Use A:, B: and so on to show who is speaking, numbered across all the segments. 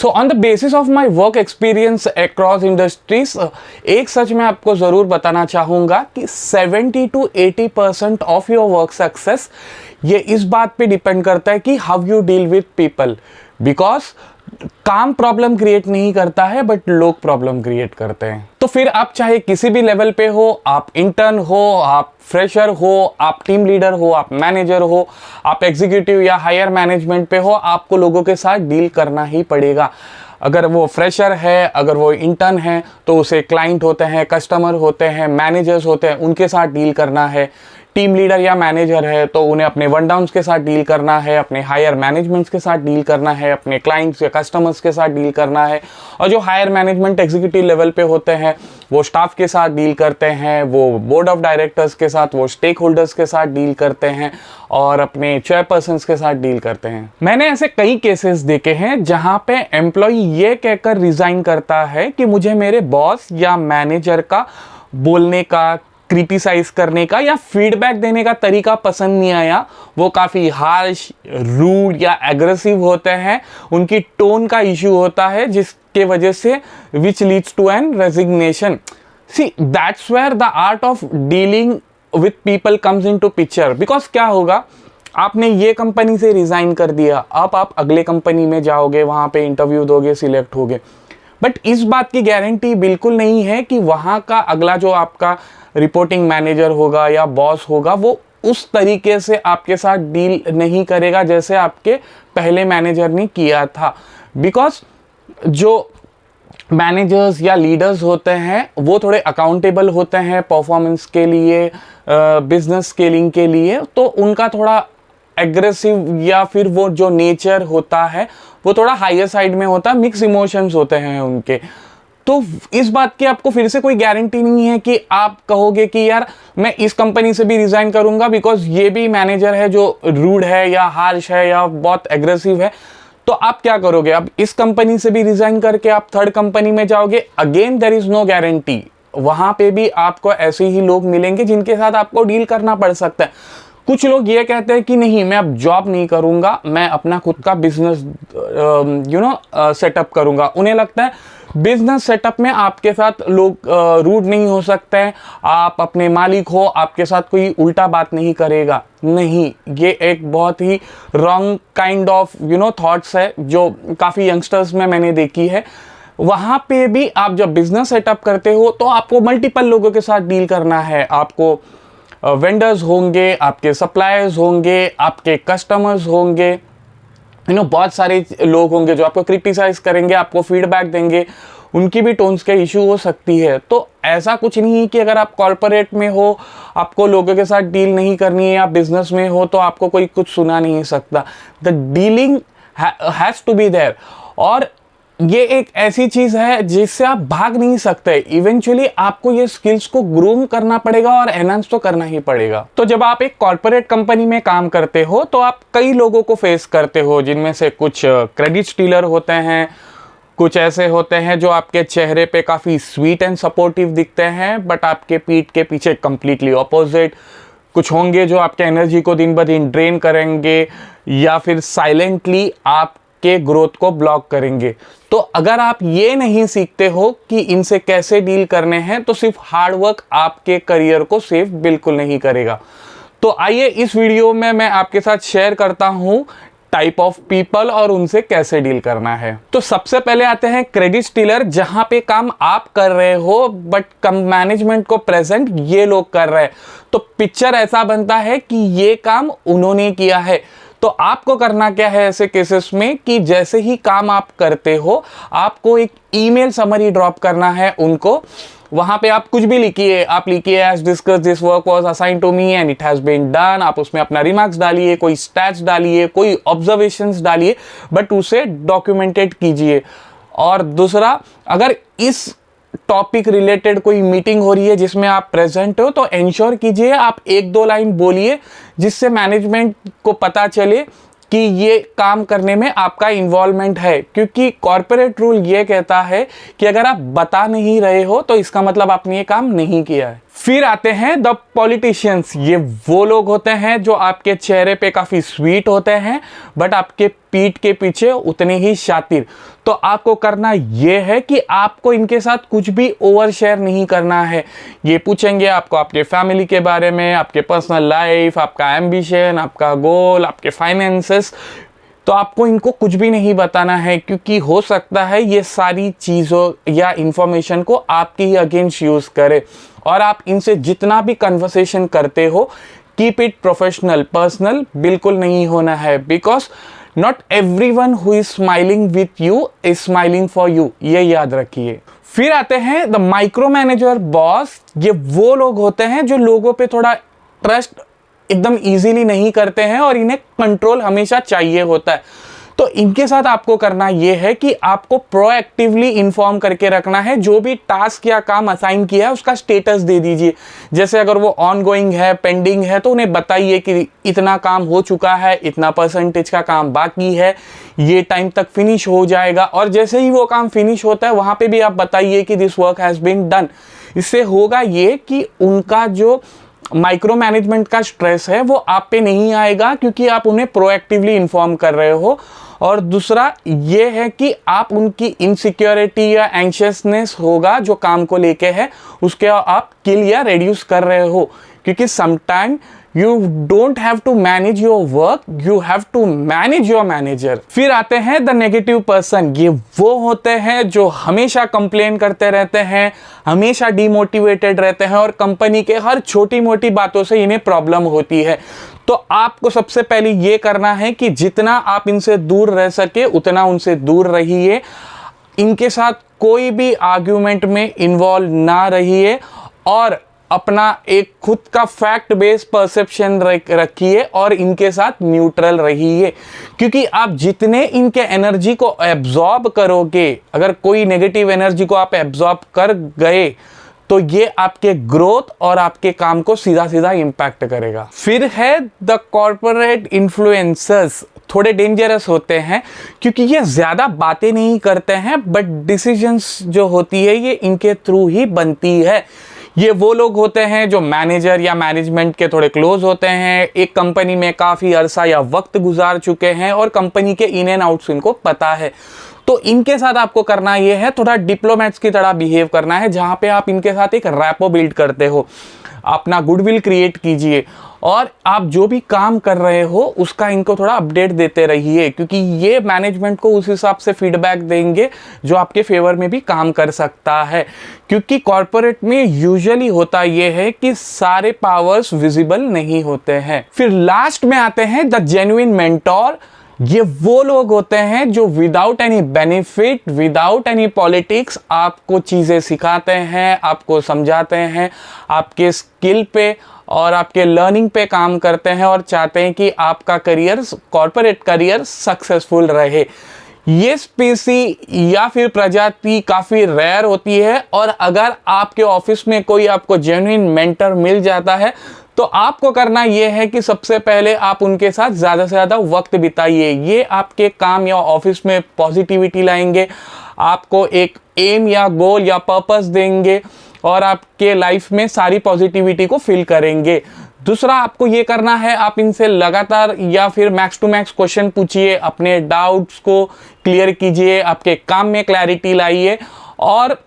A: So on the basis of my work experience across industries, एक सच मैं आपको ज़रूर बताना चाहूँगा कि 70 to 80% of your work success ये इस बात पे डिपेंड करता है कि how you deal with people. Because काम प्रॉब्लम क्रिएट नहीं करता है बट लोग प्रॉब्लम क्रिएट करते हैं। तो फिर आप चाहे किसी भी लेवल पे हो, आप इंटर्न हो, आप फ्रेशर हो, आप टीम लीडर हो, आप मैनेजर हो, आप एग्जीक्यूटिव या हायर मैनेजमेंट पे हो, आपको लोगों के साथ डील करना ही पड़ेगा। अगर वो फ्रेशर है, अगर वो इंटर्न है, तो उसे क्लाइंट होते हैं, कस्टमर होते हैं, मैनेजर्स होते हैं, उनके साथ डील करना है। टीम लीडर या मैनेजर है तो उन्हें अपने वन डाउन्स के साथ डील करना है, अपने हायर मैनेजमेंट्स के साथ डील करना है, अपने क्लाइंट्स या कस्टमर्स के साथ डील करना है। और जो हायर मैनेजमेंट एग्जीक्यूटिव लेवल पे होते हैं वो स्टाफ के साथ डील करते हैं, वो बोर्ड ऑफ डायरेक्टर्स के साथ, वो स्टेक होल्डर्स के साथ डील करते हैं और अपने चेयरपर्सन्स के साथ डील करते हैं। मैंने ऐसे कई केसेस देखे हैं जहां पे एम्प्लॉय ये कहकर रिजाइन करता है कि मुझे मेरे बॉस या मैनेजर का बोलने का, क्रिटिसाइज करने का या फीडबैक देने का तरीका पसंद नहीं आया। वो काफ़ी हार्श, रूड या एग्रेसिव होते हैं, उनकी टोन का इश्यू होता है जिसके वजह से which leads to an resignation. See that's where the art of dealing with people comes in to picture. Because क्या होगा, आपने ये कंपनी से रिज़ाइन कर दिया, अब आप अगले कंपनी में जाओगे, वहाँ पे इंटरव्यू दोगे, सिलेक्ट होगे, बट इस बात की गारंटी बिल्कुल नहीं है कि वहाँ का अगला जो आपका रिपोर्टिंग मैनेजर होगा या बॉस होगा वो उस तरीके से आपके साथ डील नहीं करेगा जैसे आपके पहले मैनेजर ने किया था। बिकॉज जो मैनेजर्स या लीडर्स होते हैं वो थोड़े अकाउंटेबल होते हैं परफॉर्मेंस के लिए, बिजनेस स्केलिंग के लिए, तो उनका थोड़ा एग्रेसिव या फिर वो जो नेचर होता है वो थोड़ा हायर साइड में होता है, मिक्स इमोशंस होते हैं उनके। तो इस बात की आपको फिर से कोई गारंटी नहीं है कि आप कहोगे कि यार मैं इस कंपनी से भी रिजाइन करूंगा बिकॉज ये भी मैनेजर है जो रूड है या हार्श है या बहुत एग्रेसिव है। तो आप क्या करोगे, अब इस कंपनी से भी रिजाइन करके आप थर्ड कंपनी में जाओगे, again there is no guarantee. वहां पे भी आपको ऐसे ही लोग मिलेंगे जिनके साथ आपको डील करना पड़ सकता है। कुछ लोग ये कहते हैं कि नहीं, मैं अब जॉब नहीं करूंगा, मैं अपना खुद का बिजनेस सेटअप करूंगा। उन्हें लगता है बिजनेस सेटअप में आपके साथ लोग रूड नहीं हो सकते हैं, आप अपने मालिक हो, आपके साथ कोई उल्टा बात नहीं करेगा। नहीं, ये एक बहुत ही रॉन्ग काइंड ऑफ थॉट्स है जो काफ़ी यंगस्टर्स में मैंने देखी है। वहाँ पे भी आप जब बिजनेस सेटअप करते हो तो आपको मल्टीपल लोगों के साथ डील करना है। आपको वेंडर्स होंगे, आपके सप्लायर्स होंगे, आपके कस्टमर्स होंगे, बहुत सारे लोग होंगे जो आपको क्रिटिसाइज करेंगे, आपको फीडबैक देंगे, उनकी भी टोन्स के इशू हो सकती है। तो ऐसा कुछ नहीं है कि अगर आप कॉर्पोरेट में हो, आपको लोगों के साथ डील नहीं करनी है, या बिजनेस में हो तो आपको कोई कुछ सुना नहीं सकता। The dealing has to be there. और ये एक ऐसी चीज है जिससे आप भाग नहीं सकते। इवेंचुअली आपको ये स्किल्स को ग्रूम करना पड़ेगा और एनहांस तो करना ही पड़ेगा। तो जब आप एक कॉर्पोरेट कंपनी में काम करते हो तो आप कई लोगों को फेस करते हो, जिनमें से कुछ क्रेडिट स्टीलर होते हैं, कुछ ऐसे होते हैं जो आपके चेहरे पे काफ़ी स्वीट एंड सपोर्टिव दिखते हैं बट आपके पीठ के पीछे कंप्लीटली ऑपोजिट। कुछ होंगे जो आपके एनर्जी को दिन ब दिन ड्रेन करेंगे या फिर साइलेंटली आप के ग्रोथ को ब्लॉक करेंगे। तो अगर आप ये नहीं सीखते हो कि इनसे कैसे डील करने हैं तो सिर्फ हार्ड वर्क आपके करियर को सेव बिल्कुल नहीं करेगा। तो आइए इस वीडियो में मैं आपके साथ शेयर करता हूं टाइप ऑफ पीपल और उनसे कैसे डील करना है। तो सबसे पहले आते हैं क्रेडिट स्टीलर, जहां पे काम आप कर रहे हो बट कम मैनेजमेंट को प्रेजेंट ये लोग कर रहे हैं। तो पिक्चर ऐसा बनता है कि ये काम उन्होंने किया है। तो आपको करना क्या है ऐसे केसेस में कि जैसे ही काम आप करते हो आपको एक ईमेल समरी ड्रॉप करना है उनको। वहां पे आप कुछ भी लिखिए, आप लिखिए as discuss this work was assigned to me and it has been done. आप उसमें अपना रिमार्क्स डालिए, कोई स्टैट्स डालिए, कोई ऑब्जर्वेशंस डालिए, बट उसे डॉक्यूमेंटेड कीजिए। और दूसरा, अगर इस टॉपिक रिलेटेड कोई मीटिंग हो रही है जिसमें आप प्रेजेंट हो तो इंश्योर कीजिए आप एक दो लाइन बोलिए जिससे मैनेजमेंट को पता चले कि ये काम करने में आपका इन्वॉल्वमेंट है। क्योंकि कॉर्पोरेट रूल ये कहता है कि अगर आप बता नहीं रहे हो तो इसका मतलब आपने ये काम नहीं किया है। फिर आते हैं द पॉलिटिशियंस। ये वो लोग होते हैं जो आपके चेहरे पे काफ़ी स्वीट होते हैं बट आपके पीठ के पीछे उतने ही शातिर। तो आपको करना ये है कि आपको इनके साथ कुछ भी ओवर शेयर नहीं करना है। ये पूछेंगे आपको आपके फैमिली के बारे में, आपके पर्सनल लाइफ, आपका एम्बिशन, आपका गोल, आपके फाइनेंसेस, तो आपको इनको कुछ भी नहीं बताना है, क्योंकि हो सकता है ये सारी चीज़ों या इंफॉर्मेशन को आपके ही अगेंस्ट यूज़ करे। और आप इनसे जितना भी कन्वर्सेशन करते हो, कीप इट प्रोफेशनल, पर्सनल बिल्कुल नहीं होना है, because not everyone who is smiling with you is smiling for you, ये याद रखिए। फिर आते हैं द माइक्रो मैनेजर बॉस। ये वो लोग होते हैं जो लोगों पे थोड़ा ट्रस्ट एकदम इजीली नहीं करते हैं और इन्हें कंट्रोल हमेशा चाहिए होता है। तो इनके साथ आपको करना ये है कि आपको प्रोएक्टिवली इन्फॉर्म करके रखना है। जो भी टास्क या काम असाइन किया है उसका स्टेटस दे दीजिए। जैसे अगर वो ऑनगोइंग है, पेंडिंग है, तो उन्हें बताइए कि इतना काम हो चुका है, इतना परसेंटेज का काम बाकी है, ये टाइम तक फिनिश हो जाएगा। और जैसे ही वो काम फिनिश होता है वहाँ पे भी आप बताइए कि this work has been done. इससे होगा ये कि उनका जो माइक्रो मैनेजमेंट का स्ट्रेस है वो आप पे नहीं आएगा, क्योंकि आप उन्हें प्रोएक्टिवली इन्फॉर्म कर रहे हो। और दूसरा ये है कि आप उनकी इनसिक्योरिटी या एंशियसनेस होगा जो काम को लेके है, उसके आप किल या रिड्यूस कर रहे हो। क्योंकि sometime you don't have to manage your work, you have to manage your manager. फिर आते हैं द नेगेटिव पर्सन। ये वो होते हैं जो हमेशा कंप्लेन करते रहते हैं, हमेशा डिमोटिवेटेड रहते हैं और कंपनी के हर छोटी मोटी बातों से इन्हें प्रॉब्लम होती है। तो आपको सबसे पहले ये करना है कि जितना आप इनसे दूर रह सके उतना उनसे दूर रहिए। इनके साथ कोई भी आर्ग्यूमेंट में इन्वॉल्व ना रहिए और अपना एक खुद का फैक्ट बेस्ड परसेप्शन रखिए और इनके साथ न्यूट्रल रहिए। क्योंकि आप जितने इनके एनर्जी को एब्जॉर्ब करोगे, अगर कोई नेगेटिव एनर्जी को आप एब्जॉर्ब कर गए तो ये आपके ग्रोथ और आपके काम को सीधा सीधा इम्पैक्ट करेगा। फिर है द कॉर्पोरेट इन्फ्लुएंसर्स। थोड़े डेंजरस होते हैं क्योंकि ये ज़्यादा बातें नहीं करते हैं, बट डिसीजंस जो होती है ये इनके थ्रू ही बनती है। ये वो लोग होते हैं जो मैनेजर या मैनेजमेंट के थोड़े क्लोज होते हैं, एक कंपनी में काफ़ी अरसा या वक्त गुजार चुके हैं और कंपनी के इन एंड आउट्स इनको पता है। तो इनके साथ आपको करना ये है, थोड़ा डिप्लोमेट्स की तरह बिहेव करना है, जहाँ पे आप इनके साथ एक रैपो बिल्ड करते हो, अपना गुडविल क्रिएट कीजिए और आप जो भी काम कर रहे हो उसका इनको थोड़ा अपडेट देते रहिए, क्योंकि ये मैनेजमेंट को उस हिसाब से फीडबैक देंगे जो आपके फेवर में भी काम कर सकता है। क्योंकि कॉर्पोरेट में यूजुअली होता ये है कि सारे पावर्स विजिबल नहीं होते हैं। फिर लास्ट में आते हैं द जेन्युइन मेंटोर। ये वो लोग होते हैं जो without any benefit, without any politics आपको चीज़ें सिखाते हैं, आपको समझाते हैं, आपके स्किल पे और आपके लर्निंग पे काम करते हैं और चाहते हैं कि आपका करियर, कॉर्पोरेट करियर सक्सेसफुल रहे। ये स्पीसी या फिर प्रजाति काफ़ी रेयर होती है और अगर आपके ऑफिस में कोई आपको जेन्युइन मेंटर मिल जाता है तो आपको करना ये है कि सबसे पहले आप उनके साथ ज़्यादा से ज़्यादा वक्त बिताइए। ये आपके काम या ऑफिस में पॉजिटिविटी लाएंगे, आपको एक एम या गोल या पर्पस देंगे और आपके लाइफ में सारी पॉजिटिविटी को फिल करेंगे। दूसरा आपको ये करना है, आप इनसे लगातार या फिर मैक्स टू मैक्स क्वेश्चन पूछिए, अपने डाउट्स को क्लियर कीजिए, आपके काम में क्लैरिटी लाइए और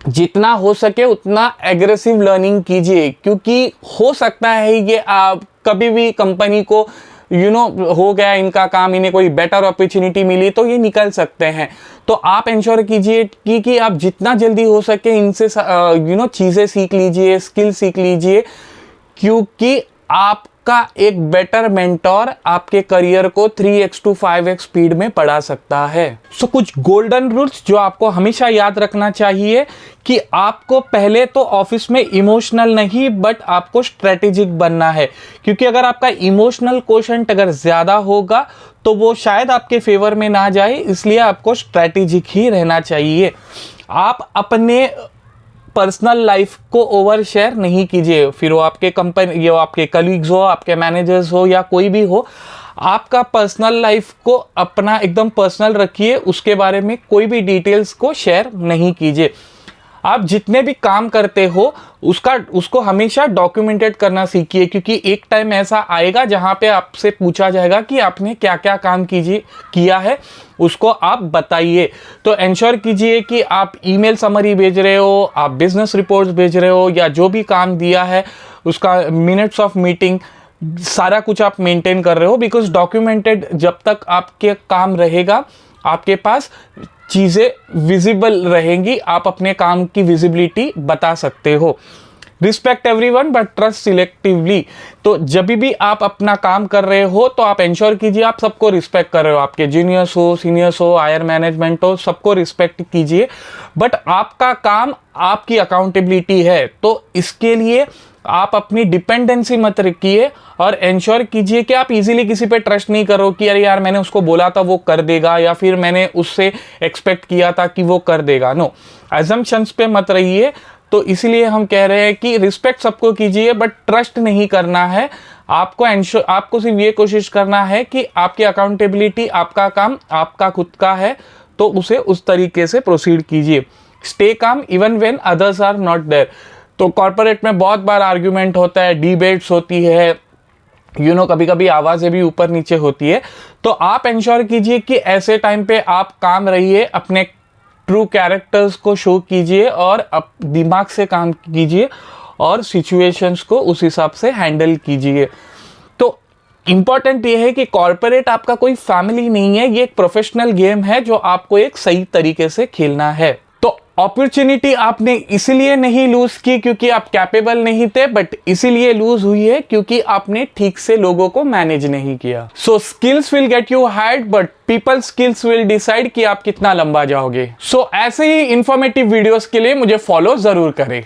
A: जितना हो सके उतना एग्रेसिव लर्निंग कीजिए। क्योंकि हो सकता है ये आप कभी भी कंपनी को हो गया इनका काम, इन्हें कोई बेटर अपॉर्चुनिटी मिली तो ये निकल सकते हैं। तो आप इंश्योर कीजिए कि आप जितना जल्दी हो सके इनसे चीज़ें सीख लीजिए, स्किल सीख लीजिए, क्योंकि आपका एक बेटर मेंटोर आपके करियर को 3x to 5x स्पीड में बढ़ा सकता है। सो कुछ गोल्डन रूल्स जो आपको हमेशा याद रखना चाहिए कि आपको पहले तो ऑफिस में इमोशनल नहीं बट आपको स्ट्रेटेजिक बनना है। क्योंकि अगर आपका इमोशनल कोशेंट अगर ज़्यादा होगा तो वो शायद आपके फेवर में ना जाए, इसलिए आपको स्ट्रेटेजिक ही रहना चाहिए। आप अपने पर्सनल लाइफ को ओवर शेयर नहीं कीजिए, फिर वो आपके कंपनी, वो आपके कलीग्स हो, आपके मैनेजर्स हो या कोई भी हो, आपका पर्सनल लाइफ को अपना एकदम पर्सनल रखिए, उसके बारे में कोई भी डिटेल्स को शेयर नहीं कीजिए। आप जितने भी काम करते हो उसको हमेशा डॉक्यूमेंटेड करना सीखिए, क्योंकि एक टाइम ऐसा आएगा जहां पे आपसे पूछा जाएगा कि आपने क्या क्या काम किया है, उसको आप बताइए। तो इंश्योर कीजिए कि आप ईमेल समरी भेज रहे हो, आप बिजनेस रिपोर्ट्स भेज रहे हो, या जो भी काम दिया है उसका मिनट्स ऑफ मीटिंग सारा कुछ आप मेंटेन कर रहे हो। बिकॉज डॉक्यूमेंटेड जब तक आपके काम रहेगा, आपके पास चीज़ें विजिबल रहेंगी, आप अपने काम की विजिबिलिटी बता सकते हो। Respect everyone but trust selectively. तो जब भी आप अपना काम कर रहे हो तो आप इंश्योर कीजिए आप सबको रिस्पेक्ट कर रहे हो, आपके जूनियर्स हो, सीनियर्स हो, हायर मैनेजमेंट हो, सबको रिस्पेक्ट कीजिए। बट आपका काम आपकी अकाउंटेबिलिटी है, तो इसके लिए आप अपनी डिपेंडेंसी मत रखिए और इंश्योर कीजिए कि आप इजीली किसी पे ट्रस्ट नहीं करो कि अरे यार मैंने उसको बोला था वो कर देगा, या फिर मैंने उससे एक्सपेक्ट किया था कि वो कर देगा। नो, अजम्पशंस पे मत रहिए। तो इसीलिए हम कह रहे हैं कि रिस्पेक्ट सबको कीजिए बट ट्रस्ट नहीं करना है। आपको सिर्फ ये कोशिश करना है कि आपकी अकाउंटेबिलिटी, आपका काम आपका खुद का है, तो उसे उस तरीके से प्रोसीड कीजिए। Stay calm even when others are not there. तो कॉर्पोरेट में बहुत बार आर्ग्यूमेंट होता है, डिबेट्स होती है, कभी कभी आवाज़ें भी ऊपर नीचे होती है। तो आप इंश्योर कीजिए कि ऐसे टाइम पे आप काम रहिए, अपने ट्रू कैरेक्टर्स को शो कीजिए और दिमाग से काम कीजिए और सिचुएशंस को उस हिसाब से हैंडल कीजिए। तो इंपॉर्टेंट ये है कि कॉर्पोरेट आपका कोई फैमिली नहीं है, ये एक प्रोफेशनल गेम है जो आपको एक सही तरीके से खेलना है। तो अपॉर्चुनिटी आपने इसीलिए नहीं लूज की क्योंकि आप कैपेबल नहीं थे, बट इसीलिए लूज हुई है क्योंकि आपने ठीक से लोगों को मैनेज नहीं किया। So skills will get you hired but people skills will decide कि आप कितना लंबा जाओगे। सो ऐसे ही इंफॉर्मेटिव वीडियोस के लिए मुझे फॉलो जरूर करें।